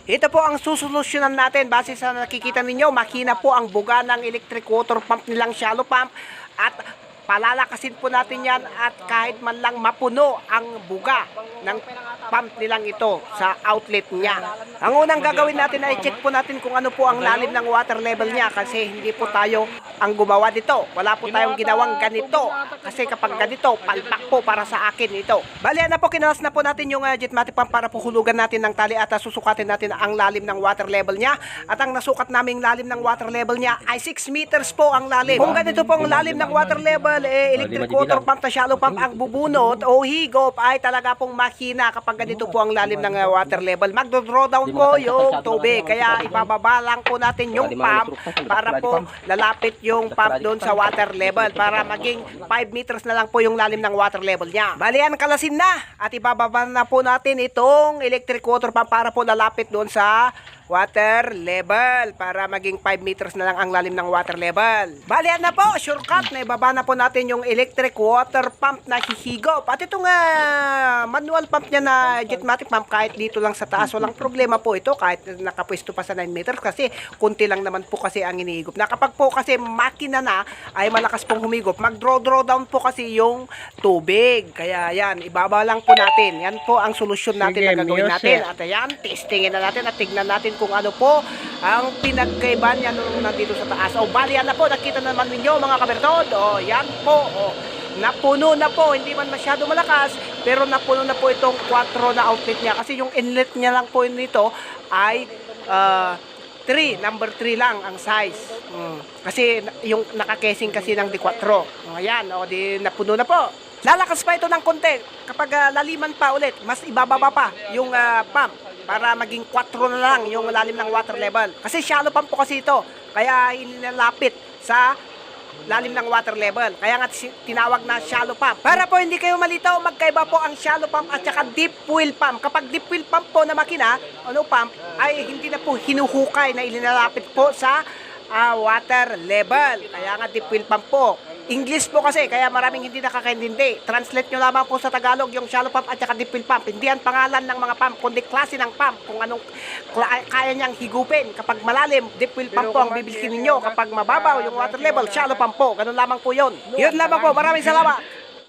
Ito po ang susolusyonan natin base sa nakikita ninyo, makina po ang buga ng electric water pump nilang shallow pump at palalakasin po natin yan at kahit man lang mapuno ang buga ng pump nilang ito sa outlet niya. Ang unang gagawin natin ay check po natin kung ano po ang lalim ng water level niya kasi hindi po tayo ang gumawa dito. Wala po tayong ginawang ganito kasi kapag ganito, palpak po para sa akin ito. Bali na po, kinalas na po natin yung Jetmatic pump para po hulugan natin ng tali at susukatin natin ang lalim ng water level niya. At ang nasukat naming lalim ng water level niya ay 6 meters po ang lalim. Kung ganito po ang lalim ng water level, electric water pump na shallow pump ang bubunot o higop ay talaga pong makina kapag ganito po ang lalim ng water level. Magdo-draw down po yung tubig. Kaya ibababa lang po natin yung pump para po lalapit yung pump doon sa water level para maging 5 meters na lang po yung lalim ng water level niya. Bali yan, kalasin na at ibababa na po natin itong electric water pump para po lalapit doon sa water level para maging 5 meters na lang ang lalim ng water level. Bali yan na po, shortcut na ibaba na po natin yung electric water pump na hihigop. At itong manual pump niya na Jetmatic pump, kahit dito lang sa taas, walang problema po ito kahit nakapwesto pa sa 9 meters kasi kunti lang naman po kasi ang hinihigop. Na kapag po kasi makina na ay malakas pong humigop, mag-draw down po kasi yung tubig. Kaya yan, ibaba lang po natin. Yan po ang solusyon natin na gagawin natin. At ayan, testingin na natin at tignan natin kung ano po ang pinagkaiba niya nung nandito sa taas. O bali yan na po, nakita naman ninyo mga kabertod. O yan po, o napuno na po, hindi man masyado malakas, pero napuno na po itong 4 na outlet niya. Kasi yung inlet niya lang po nito ay 3, number 3 lang ang size. Kasi yung nakakesing kasi ng D4. Ayan, o di napuno na po. Lalakas pa ito ng konti. Kapag laliman pa ulit, mas ibababa pa yung pump para maging 4 na lang yung lalim ng water level. Kasi shallow pump po kasi ito. Kaya ininalapit sa lalim ng water level. Kaya nga tinawag na shallow pump. Para po hindi kayo malitaw, magkaiba po ang shallow pump at saka deep well pump. Kapag deep well pump po na makina, pump, ay hindi na po hinuhukay na ilinalapit po sa water level. Kaya nga deep well pump po. English po kasi, kaya maraming hindi nakakaintindi. Translate nyo lamang po sa Tagalog yung shallow pump at saka deep well pump. Hindi yan pangalan ng mga pump, kundi klase ng pump. Kung anong kaya niyang higupin. Kapag malalim, deep well pump po ang bibilisin ninyo. Kapag mababaw yung water level, shallow pump po. Ganun lamang po yun. Yun lamang po. Maraming salamat.